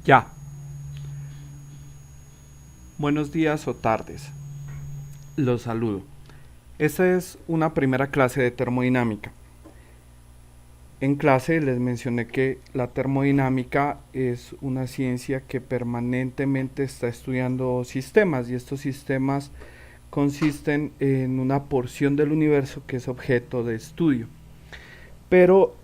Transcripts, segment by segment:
Ya. Buenos días o tardes. Los saludo. Esta es una primera clase de termodinámica. En clase les mencioné que la termodinámica es una ciencia que permanentemente está estudiando sistemas, y estos sistemas consisten en una porción del universo que es objeto de estudio. Pero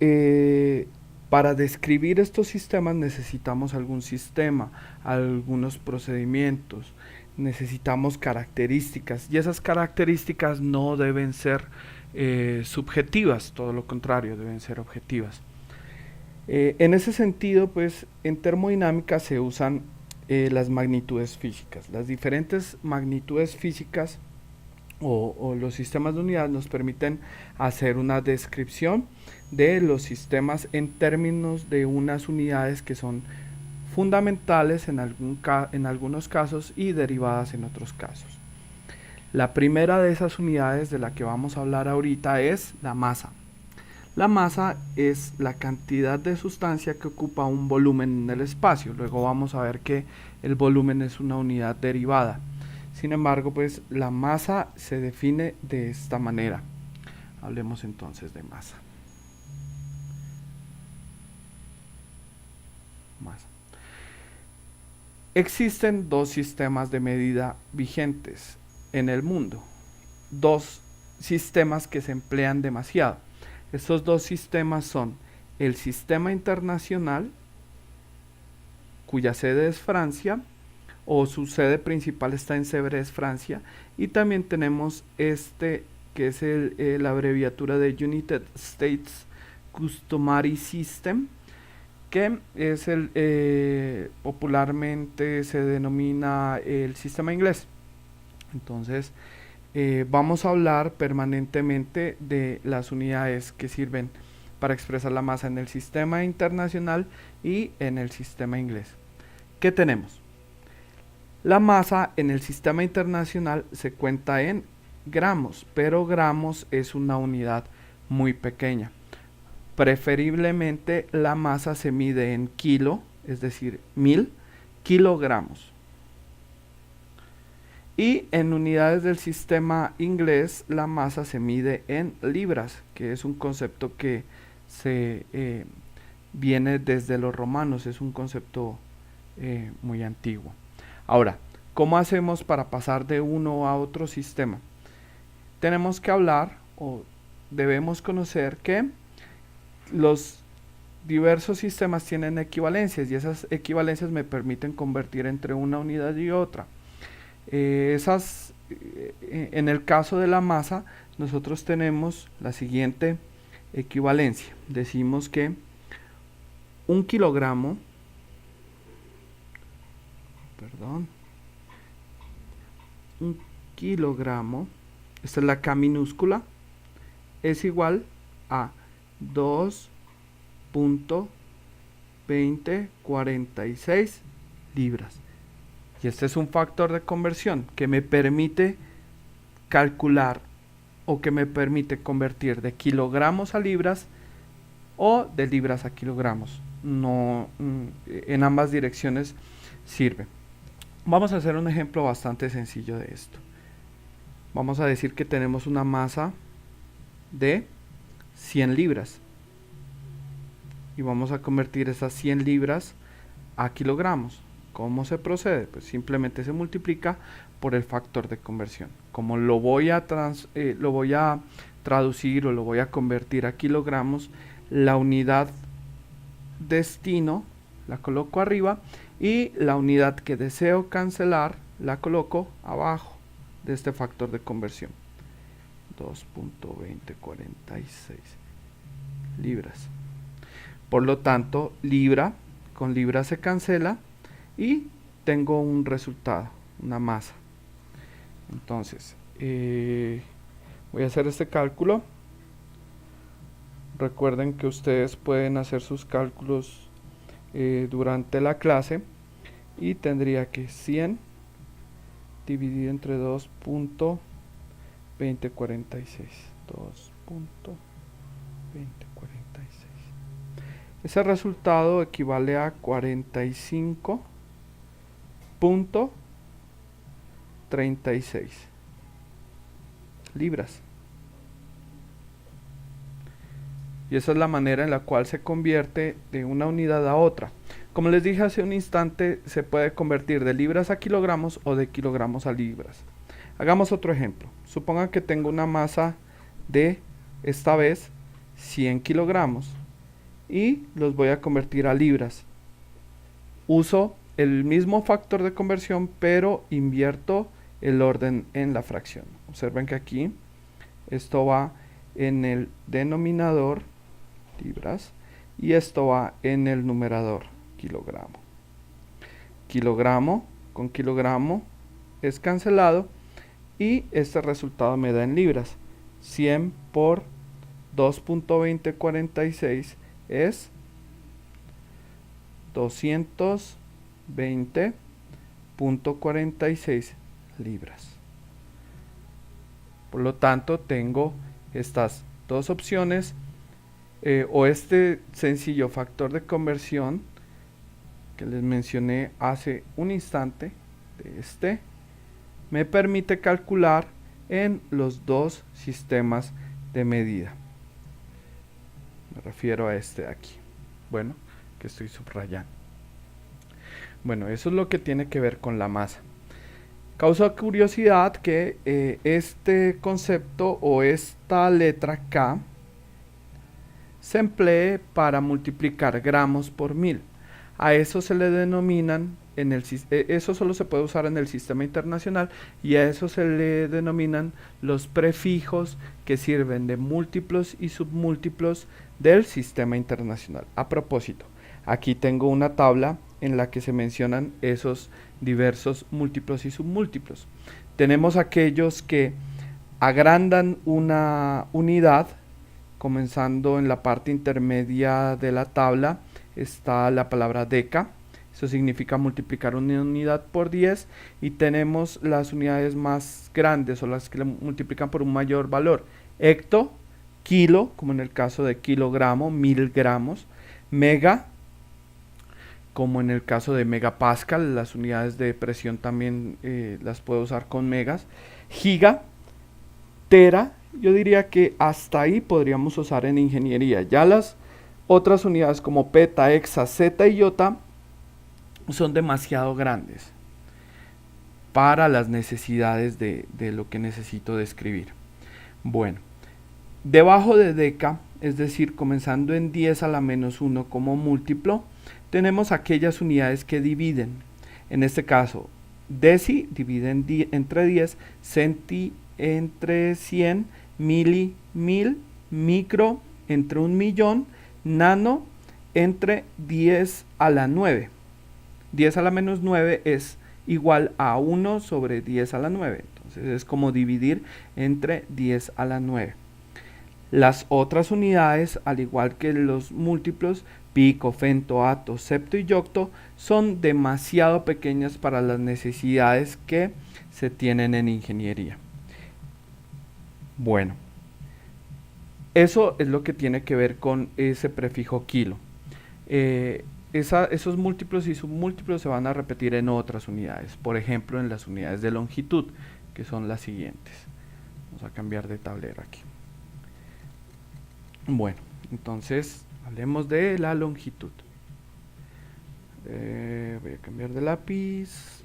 para describir estos sistemas necesitamos algún sistema, algunos procedimientos, necesitamos características, y esas características no deben ser subjetivas, todo lo contrario, deben ser objetivas. En ese sentido, pues en termodinámica se usan las magnitudes físicas. Las diferentes magnitudes físicas o los sistemas de unidad nos permiten hacer una descripción de los sistemas en términos de unas unidades que son fundamentales en algunos casos y derivadas en otros casos. La primera de esas unidades de la que vamos a hablar ahorita es la masa. La masa es la cantidad de sustancia que ocupa un volumen en el espacio. Luego vamos a ver que el volumen es una unidad derivada. Sin embargo, pues la masa se define de esta manera. Hablemos entonces de masa. Masa. Existen dos sistemas de medida vigentes en el mundo. Dos sistemas que se emplean demasiado. Estos dos sistemas son el sistema internacional, cuya sede es Francia, o su sede principal está en Sèvres, Francia, y también tenemos este que es la abreviatura de United States Customary System, que es popularmente se denomina el sistema inglés. Entonces vamos a hablar permanentemente de las unidades que sirven para expresar la masa en el sistema internacional y en el sistema inglés. ¿Qué tenemos? La masa en el sistema internacional se cuenta en gramos, pero gramos es una unidad muy pequeña. Preferiblemente la masa se mide en kilo, es decir, 1000 kilogramos. Y en unidades del sistema inglés la masa se mide en libras, que es un concepto que viene desde los romanos, es un concepto muy antiguo. Ahora, ¿cómo hacemos para pasar de uno a otro sistema? Tenemos que hablar o debemos conocer que los diversos sistemas tienen equivalencias, y esas equivalencias me permiten convertir entre una unidad y otra. En el caso de la masa, nosotros tenemos la siguiente equivalencia. Decimos que un kilogramo, un kilogramo, esta es la K minúscula, es igual a 2.2046 libras. Y este es un factor de conversión que me permite calcular o que me permite convertir de kilogramos a libras o de libras a kilogramos. No, en ambas direcciones sirve. Vamos a hacer un ejemplo bastante sencillo de esto. Vamos a decir que tenemos una masa de 100 libras y vamos a convertir esas 100 libras a kilogramos. ¿Cómo se procede? Pues simplemente se multiplica por el factor de conversión. Como lo voy a traducir o lo voy a convertir a kilogramos, la unidad destino la coloco arriba y la unidad que deseo cancelar la coloco abajo de este factor de conversión. 2.2046 libras. Por lo tanto, libra con libra se cancela y tengo un resultado, una masa. Entonces, voy a hacer este cálculo. Recuerden que ustedes pueden hacer sus cálculos durante la clase, y tendría que 100 dividido entre 2.2046. Ese resultado equivale a 45.36 libras. Y esa es la manera en la cual se convierte de una unidad a otra. Como les dije hace un instante, se puede convertir de libras a kilogramos o de kilogramos a libras. Hagamos otro ejemplo. Supongan que tengo una masa de, esta vez, 100 kilogramos y los voy a convertir a libras. Uso el mismo factor de conversión, pero invierto el orden en la fracción. Observen que aquí esto va en el denominador, libras, y esto va en el numerador, kilogramo. Kilogramo con kilogramo es cancelado y este resultado me da en libras. 100 por 2.2046 es 220.46 libras. Por lo tanto, tengo estas dos opciones, o este sencillo factor de conversión que les mencioné hace un instante, me permite calcular en los dos sistemas de medida. Me refiero a este de aquí. Bueno, que estoy subrayando. Bueno, eso es lo que tiene que ver con la masa. Causa curiosidad que este concepto o esta letra K se emplee para multiplicar gramos por 1000. A eso se le denominan, eso solo se puede usar en el sistema internacional, y a eso se le denominan los prefijos que sirven de múltiplos y submúltiplos del sistema internacional. A propósito, aquí tengo una tabla en la que se mencionan esos diversos múltiplos y submúltiplos. Tenemos aquellos que agrandan una unidad. Comenzando en la parte intermedia de la tabla está la palabra deca, eso significa multiplicar una unidad por 10, y tenemos las unidades más grandes o las que le multiplican por un mayor valor: hecto, kilo, como en el caso de kilogramo, 1000 gramos; mega, como en el caso de megapascal, las unidades de presión también las puedo usar con megas; giga, tera. Yo diría que hasta ahí podríamos usar en ingeniería. Ya las otras unidades como peta, hexa, zeta y iota son demasiado grandes para las necesidades de lo que necesito describir. Bueno, debajo de deca, es decir, comenzando en 10 a la menos 1 como múltiplo, tenemos aquellas unidades que dividen. En este caso, deci divide entre 10, centi entre 100, mili, 1000, micro entre 1.000.000, nano entre 10 a la 9. 10 a la menos 9 es igual a 1 sobre 10 a la 9. Entonces es como dividir entre 10 a la 9. Las otras unidades, al igual que los múltiplos, pico, fento, ato, septo y yocto, son demasiado pequeñas para las necesidades que se tienen en ingeniería. Bueno, eso es lo que tiene que ver con ese prefijo kilo. Esos múltiplos y submúltiplos se van a repetir en otras unidades, por ejemplo en las unidades de longitud, que son las siguientes. Vamos a cambiar de tablero aquí. Bueno, entonces hablemos de la longitud. Voy a cambiar de lápiz.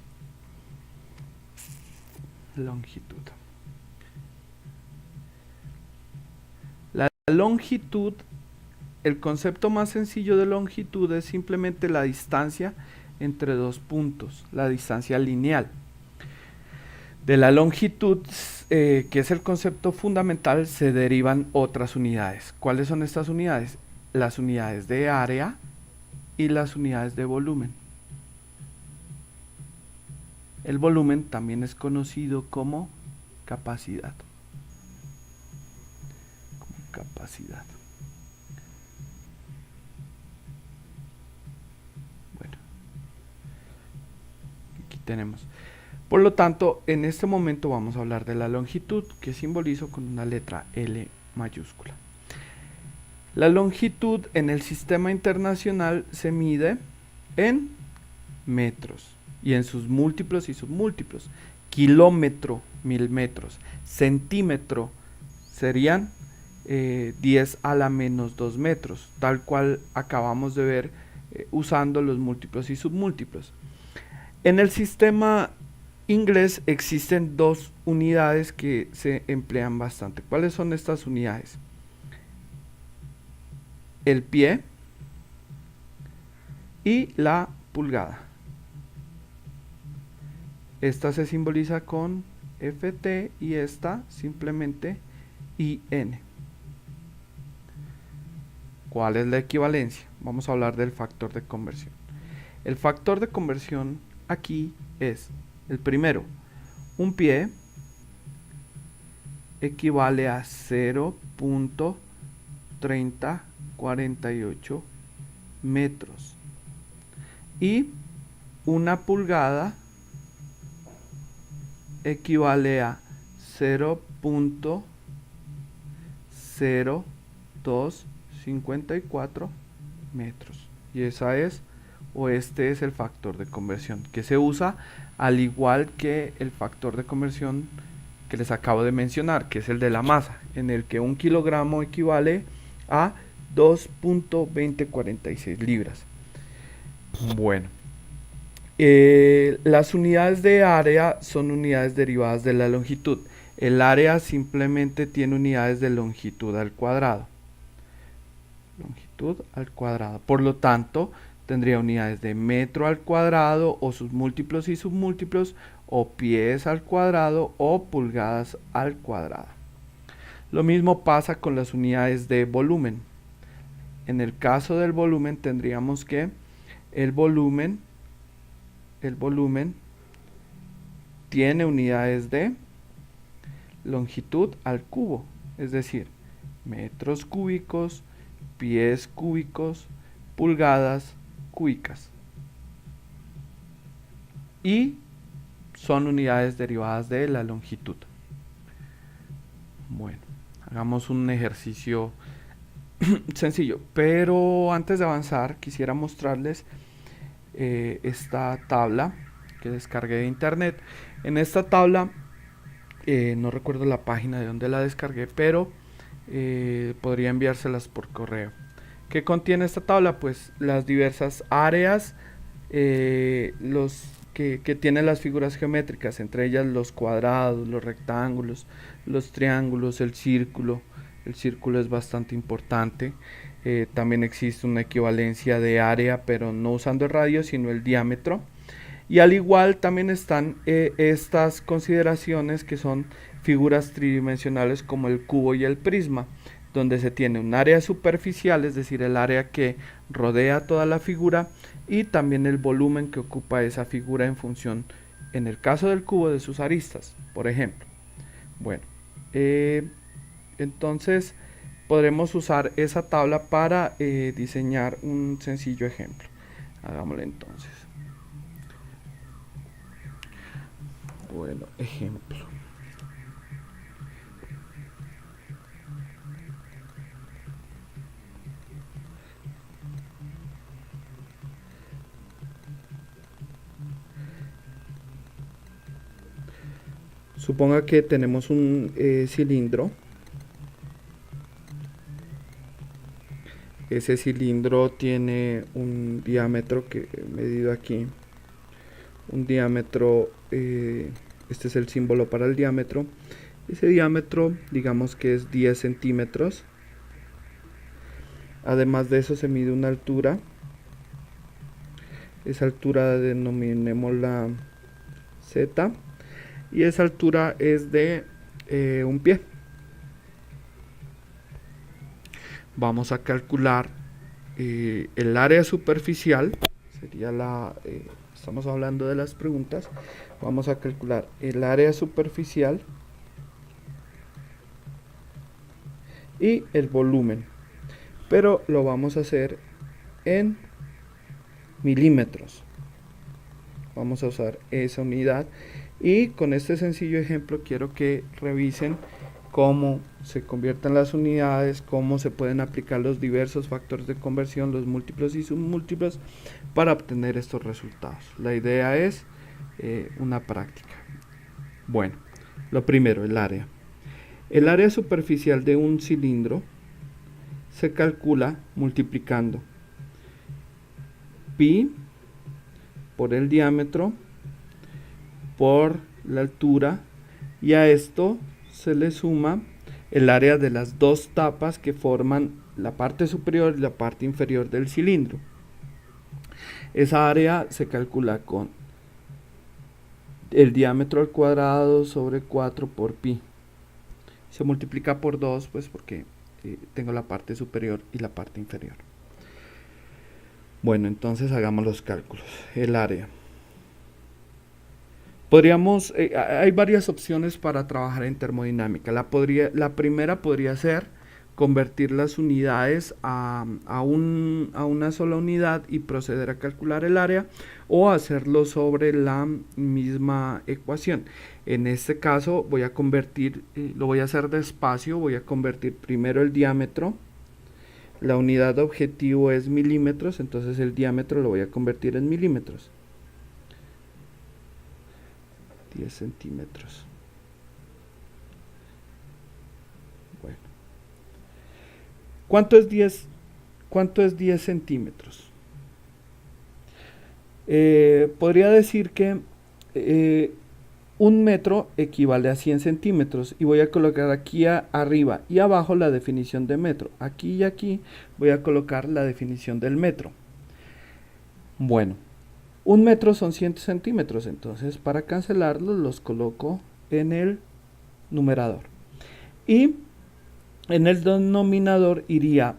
Longitud. La longitud, el concepto más sencillo de longitud es simplemente la distancia entre dos puntos, la distancia lineal. De la longitud, que es el concepto fundamental, se derivan otras unidades. ¿Cuáles son estas unidades? Las unidades de área y las unidades de volumen. El volumen también es conocido como capacidad. Capacidad. Bueno, aquí tenemos. Por lo tanto, en este momento vamos a hablar de la longitud, que simbolizo con una letra L mayúscula. La longitud en el sistema internacional se mide en metros y en sus múltiplos y submúltiplos. Kilómetro, 1000 metros. Centímetro serían 10 a la menos 2 metros, tal cual acabamos de ver usando los múltiplos y submúltiplos. En el sistema inglés existen dos unidades que se emplean bastante. ¿Cuáles son estas unidades? El pie y la pulgada. Esta se simboliza con FT y esta simplemente IN. ¿Cuál es la equivalencia? Vamos a hablar del factor de conversión. El factor de conversión aquí es el primero. Un pie equivale a 0.3048 metros y una pulgada equivale a 0.0254 metros, y esa es, o este es el factor de conversión que se usa al igual que el factor de conversión que les acabo de mencionar, que es el de la masa, en el que un kilogramo equivale a 2.2046 libras. Bueno, las unidades de área son unidades derivadas de la longitud. El área simplemente tiene unidades de longitud al cuadrado. Longitud al cuadrado. Por lo tanto, tendría unidades de metro al cuadrado o sus múltiplos y submúltiplos, o pies al cuadrado o pulgadas al cuadrado. Lo mismo pasa con las unidades de volumen. En el caso del volumen tendríamos que el volumen tiene unidades de longitud al cubo, es decir, metros cúbicos, pies cúbicos, pulgadas cúbicas, y son unidades derivadas de la longitud. Bueno, hagamos un ejercicio sencillo, pero antes de avanzar quisiera mostrarles esta tabla que descargué de internet. En esta tabla no recuerdo la página de donde la descargué, pero podría enviárselas por correo. ¿Qué contiene esta tabla? Pues las diversas áreas que tienen las figuras geométricas, entre ellas los cuadrados, los rectángulos, los triángulos, el círculo. El círculo es bastante importante. También existe una equivalencia de área, pero no usando el radio, sino el diámetro. Y al igual también están estas consideraciones que son figuras tridimensionales como el cubo y el prisma, donde se tiene un área superficial, es decir, el área que rodea toda la figura, y también el volumen que ocupa esa figura en función, en el caso del cubo, de sus aristas, por ejemplo. Bueno, entonces podremos usar esa tabla para diseñar un sencillo ejemplo. Hagámoslo entonces. Bueno, ejemplo. Suponga que tenemos un cilindro. Ese cilindro tiene un diámetro que he medido aquí. Un diámetro, este es el símbolo para el diámetro. Ese diámetro, digamos que es 10 centímetros. Además de eso se mide una altura. Esa altura denominémosla Z. Y esa altura es de un pie. Vamos a calcular el área superficial. Sería estamos hablando de las preguntas. Vamos a calcular el área superficial y el volumen, pero lo vamos a hacer en milímetros. Vamos a usar esa unidad, y con este sencillo ejemplo quiero que revisen cómo se convierten las unidades, cómo se pueden aplicar los diversos factores de conversión, los múltiplos y submúltiplos, para obtener estos resultados. La idea es una práctica. Bueno, lo primero, el área. El área superficial de un cilindro se calcula multiplicando pi por el diámetro por la altura, y a esto se le suma el área de las dos tapas que forman la parte superior y la parte inferior del cilindro. Esa área se calcula con el diámetro al cuadrado sobre 4 por pi. Se multiplica por 2, pues porque tengo la parte superior y la parte inferior. Bueno, entonces hagamos los cálculos. El área. Podríamos, hay varias opciones para trabajar en termodinámica. La primera podría ser convertir las unidades a una sola unidad y proceder a calcular el área, o hacerlo sobre la misma ecuación. En este caso voy a convertir, lo voy a hacer despacio, voy a convertir primero el diámetro. La unidad objetivo es milímetros, entonces el diámetro lo voy a convertir en milímetros. 10 centímetros. Bueno. ¿Cuánto es 10 centímetros? Podría decir que un metro equivale a 100 centímetros, y voy a colocar aquí arriba y abajo la definición de metro. Aquí y aquí voy a colocar la definición del metro. Bueno, un metro son 100 centímetros, entonces para cancelarlos los coloco en el numerador. Y en el denominador iría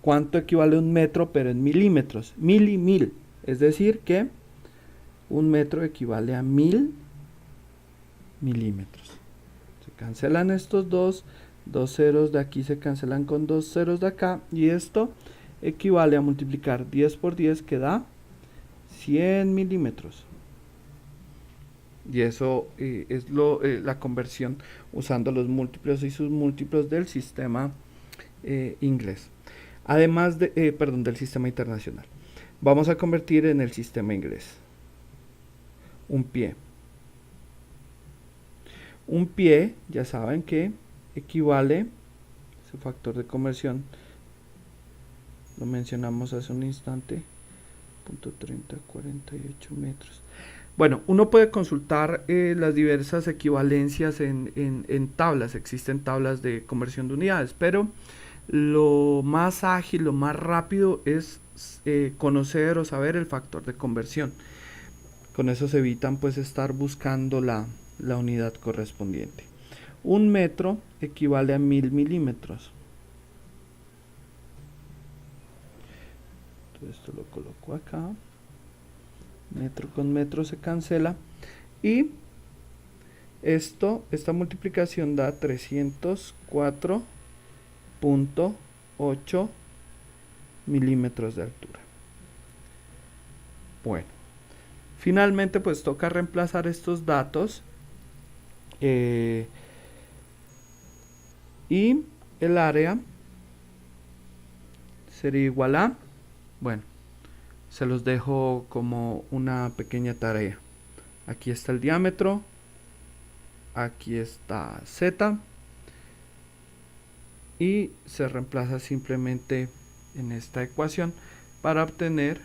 cuánto equivale un metro, pero en milímetros, mil y mil. Es decir que un metro equivale a 1000 milímetros. Se cancelan estos dos ceros de aquí se cancelan con dos ceros de acá, y esto equivale a multiplicar 10 por 10, que da 100 milímetros. Y eso es la conversión usando los múltiplos y submúltiplos del sistema inglés. Además del sistema internacional. Vamos a convertir en el sistema inglés. Un pie. Un pie, ya saben que equivale, ese factor de conversión lo mencionamos hace un instante, 0.3048 metros. Bueno, uno puede consultar las diversas equivalencias en tablas. Existen tablas de conversión de unidades, pero lo más ágil, lo más rápido es conocer o saber el factor de conversión. Con eso se evitan pues estar buscando la unidad correspondiente. Un metro equivale a 1000 milímetros. Todo esto lo coloco acá. Metro con metro se cancela, y esta multiplicación da 304.8 milímetros de altura. Bueno, finalmente pues toca reemplazar estos datos, y el área sería igual a, bueno, se los dejo como una pequeña tarea. Aquí está el diámetro, aquí está Z, y se reemplaza simplemente en esta ecuación para obtener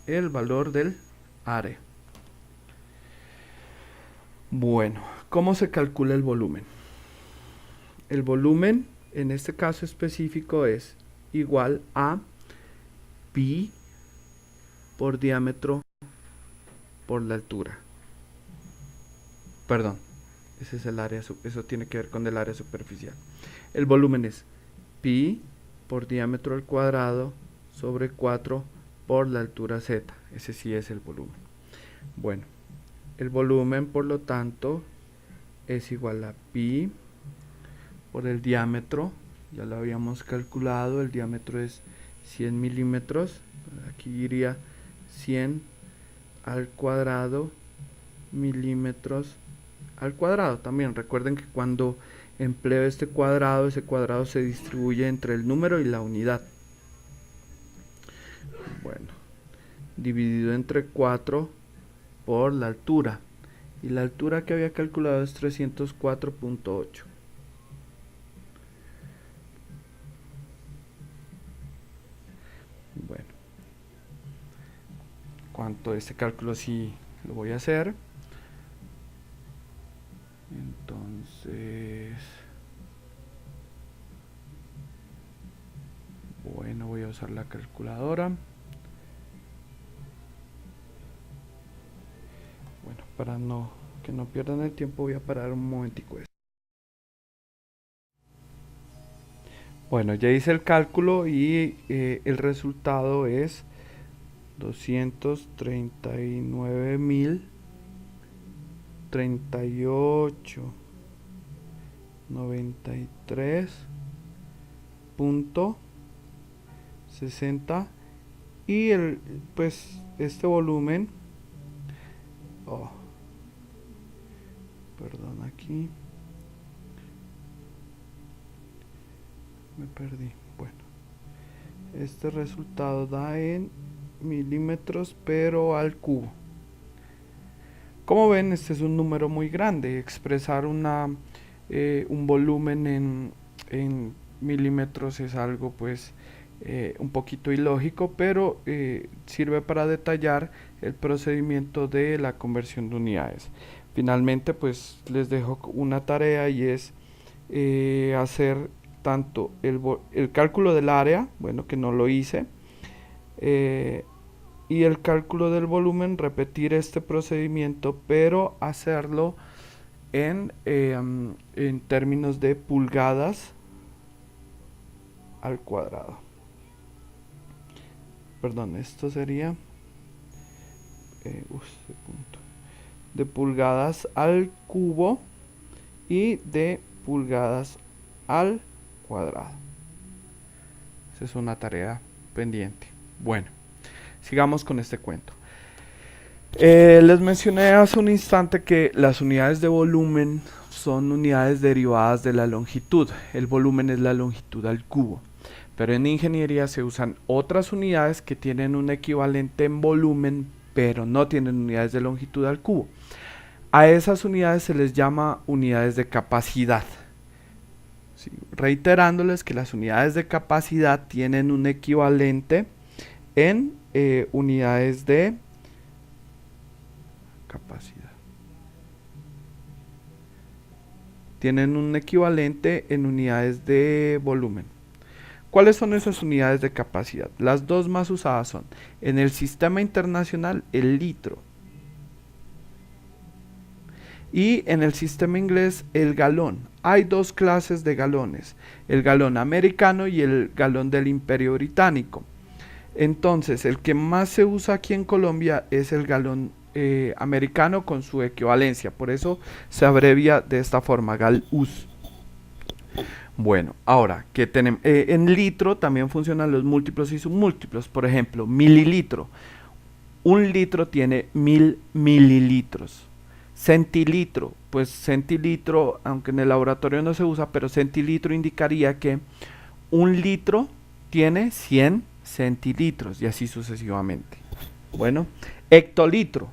el valor del área. Bueno, ¿cómo se calcula el volumen? El volumen en este caso específico es igual a pi por diámetro por la altura. Perdón, ese es el área, eso tiene que ver con el área superficial. El volumen es pi por diámetro al cuadrado sobre 4 por la altura z. Ese sí es el volumen. Bueno, el volumen por lo tanto es igual a pi por el diámetro. Ya lo habíamos calculado, el diámetro es 100 milímetros. Aquí iría 100 al cuadrado milímetros al cuadrado. También recuerden que cuando empleo este cuadrado, ese cuadrado se distribuye entre el número y la unidad. Bueno, dividido entre 4 por la altura. Y la altura que había calculado es 304.8. Bueno, cuánto este cálculo sí lo voy a hacer. Entonces, bueno, voy a usar la calculadora. Bueno, para que no pierdan el tiempo, voy a parar un momentico esto. Bueno, ya hice el cálculo y el resultado es 238.93.60 y pues este volumen, perdón, aquí me perdí. Bueno, este resultado da en milímetros pero al cubo. Como ven, este es un número muy grande. Expresar un volumen en milímetros es algo pues un poquito ilógico, pero sirve para detallar el procedimiento de la conversión de unidades. Finalmente pues les dejo una tarea y es hacer tanto el cálculo del área, bueno, que no lo hice, y el cálculo del volumen, repetir este procedimiento, pero hacerlo en términos de pulgadas al cuadrado. Perdón, esto sería de pulgadas al cubo y de pulgadas al cuadrado. Esa es una tarea pendiente. Bueno, sigamos con este cuento. Les mencioné hace un instante que las unidades de volumen son unidades derivadas de la longitud. El volumen es la longitud al cubo. Pero en ingeniería se usan otras unidades que tienen un equivalente en volumen, pero no tienen unidades de longitud al cubo. A esas unidades se les llama unidades de capacidad. Sí, reiterándoles que las unidades de capacidad tienen un equivalente en unidades de capacidad. Tienen un equivalente en unidades de volumen. ¿Cuáles son esas unidades de capacidad? Las dos más usadas son, en el sistema internacional, el litro. Y en el sistema inglés, el galón. Hay dos clases de galones, el galón americano y el galón del Imperio Británico. Entonces, el que más se usa aquí en Colombia es el galón americano con su equivalencia. Por eso se abrevia de esta forma, gal-us. Bueno, ahora, ¿qué tenemos? En litro también funcionan los múltiplos y submúltiplos. Por ejemplo, mililitro. Un litro tiene 1000 mililitros. Centilitro, pues centilitro, aunque en el laboratorio no se usa, pero centilitro indicaría que un litro tiene 100 centilitros y así sucesivamente. Bueno, hectolitro.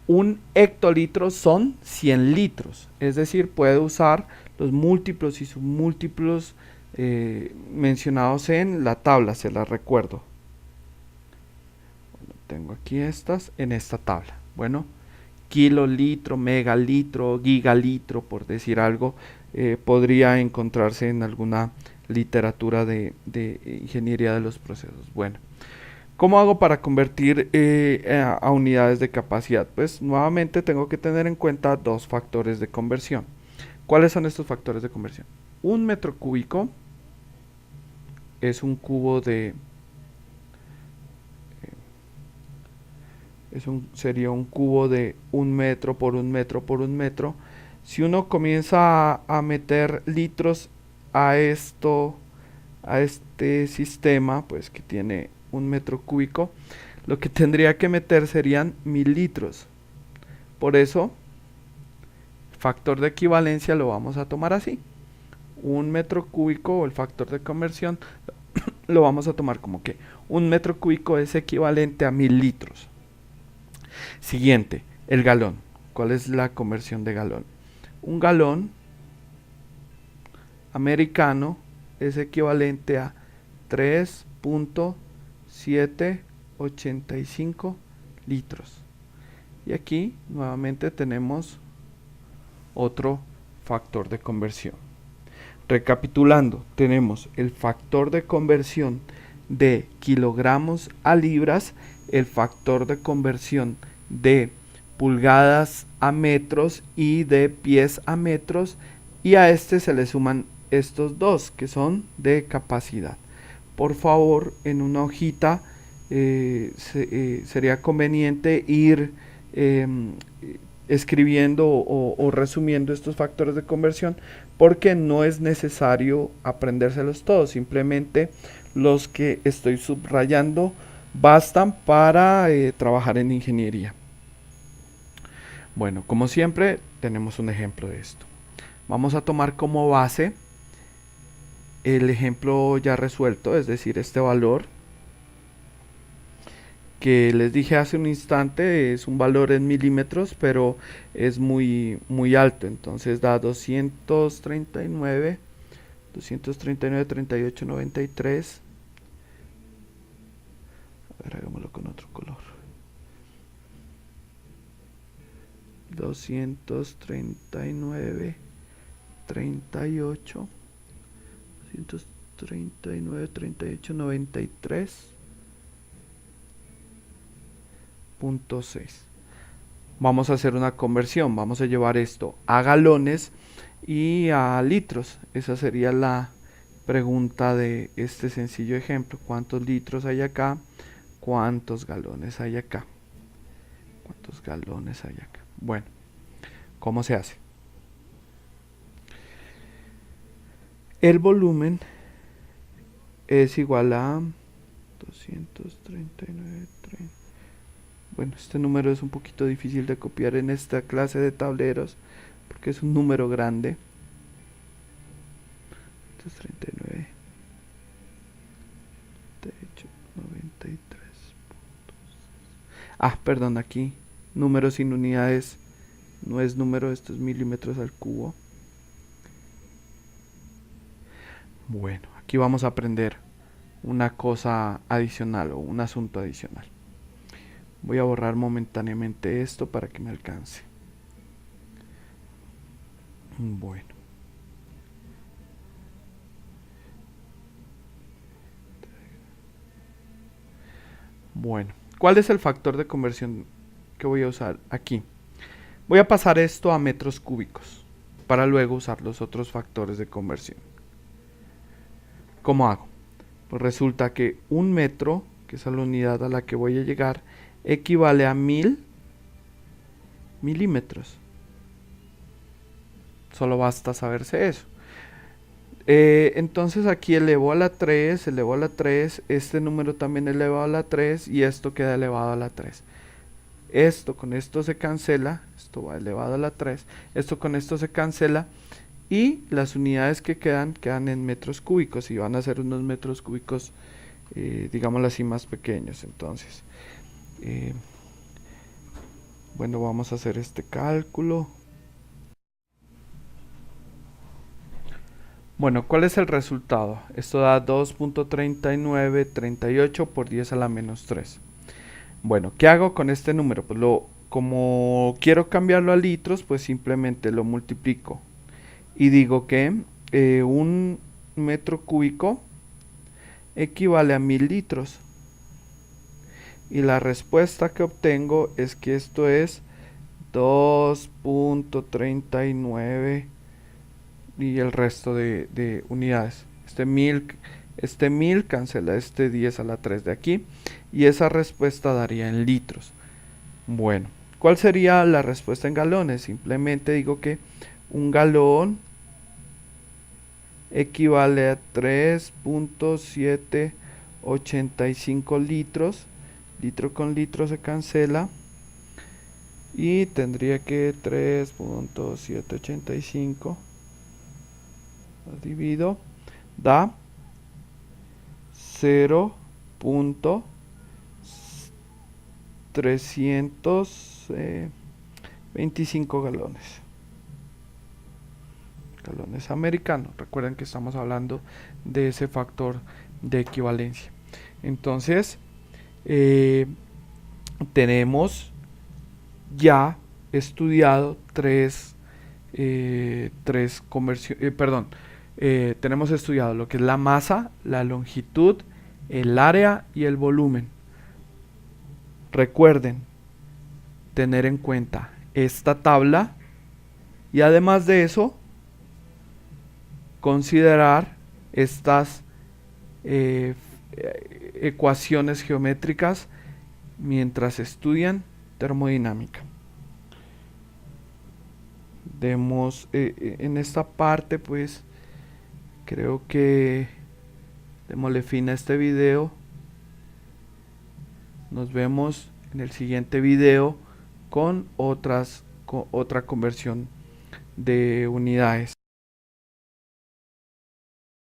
Un hectolitro son 100 litros, es decir, puede usar los múltiplos y submúltiplos mencionados en la tabla, se las recuerdo. Bueno, tengo aquí estas en esta tabla. Bueno, kilolitro, megalitro, gigalitro, por decir algo, podría encontrarse en alguna literatura de ingeniería de los procesos. Bueno, ¿cómo hago para convertir a unidades de capacidad? Pues nuevamente tengo que tener en cuenta dos factores de conversión. ¿Cuáles son estos factores de conversión? Un metro cúbico es un cubo de... sería un cubo de 1 metro por 1 metro por 1 metro. Si uno comienza a meter litros a este sistema, pues que tiene 1 metro cúbico, lo que tendría que meter serían 1000 litros. Por eso, factor de equivalencia lo vamos a tomar así. Un metro cúbico, o el factor de conversión, lo vamos a tomar como que un metro cúbico es equivalente a 1000 litros. Siguiente, el galón. ¿Cuál es la conversión de galón? Un galón americano es equivalente a 3.785 litros. Y aquí nuevamente tenemos otro factor de conversión. Recapitulando, tenemos el factor de conversión de kilogramos a libras, el factor de conversión de pulgadas a metros y de pies a metros, y a este se le suman estos dos que son de capacidad. Por favor, en una hojita sería conveniente ir escribiendo o resumiendo estos factores de conversión, porque no es necesario aprendérselos todos, simplemente los que estoy subrayando bastan para trabajar en ingeniería. Bueno, como siempre tenemos un ejemplo de esto. Vamos a tomar como base el ejemplo ya resuelto, es decir, este valor que les dije hace un instante es un valor en milímetros, pero es muy alto, entonces da 239, 38, 93. A ver, hagámoslo con otro color. 239, 38, 239, 38, 93.6. Vamos a hacer una conversión, vamos a llevar esto a galones y a litros. Esa sería la pregunta de este sencillo ejemplo. ¿Cuántos litros hay acá? ¿Cuántos galones hay acá? ¿Cuántos galones hay acá? Bueno, ¿cómo se hace? El volumen es igual a 239, 30. Bueno, este número es un poquito difícil de copiar en esta clase de tableros porque es un número grande. 239, 38, 93. Perdón, aquí números sin unidades no es número, esto es milímetros al cubo. Bueno, aquí vamos a aprender una cosa adicional o un asunto adicional. Voy a borrar momentáneamente esto para que me alcance. Bueno. Bueno, ¿cuál es el factor de conversión que voy a usar aquí? Voy a pasar esto a metros cúbicos para luego usar los otros factores de conversión. ¿Cómo hago? Pues resulta que un metro, que es la unidad a la que voy a llegar, equivale a 1000 milímetros. Solo basta saberse eso. Entonces aquí elevó a la 3, elevó a la 3, este número también elevado a la 3 y esto queda elevado a la 3. Esto con esto se cancela, esto va elevado a la 3, esto con esto se cancela y las unidades que quedan en metros cúbicos y van a ser unos metros cúbicos, digámoslo así, más pequeños. Entonces, bueno, vamos a hacer este cálculo. Bueno, ¿cuál es el resultado? Esto da 2.3938 por 10 a la menos 3. Bueno, ¿qué hago con este número? Pues como quiero cambiarlo a litros, pues simplemente lo multiplico. Y digo que un metro cúbico equivale a 1000 litros. Y la respuesta que obtengo es que esto es 2.39 y el resto de unidades. Este 1000 cancela este 10 a la 3 de aquí y esa respuesta daría en litros. Bueno, ¿cuál sería la respuesta en galones? Simplemente digo que un galón equivale a 3.785 litros. Litro con litro se cancela y tendría que 3.785 divido da 0.325 galones americanos. Recuerden que estamos hablando de ese factor de equivalencia. Entonces tenemos ya estudiado tenemos estudiado lo que es la masa, la longitud, el área y el volumen. Recuerden tener en cuenta esta tabla y además de eso considerar estas ecuaciones geométricas mientras estudian termodinámica. En esta parte, pues creo que démosle fin a este video. Nos vemos en el siguiente video con otra conversión de unidades.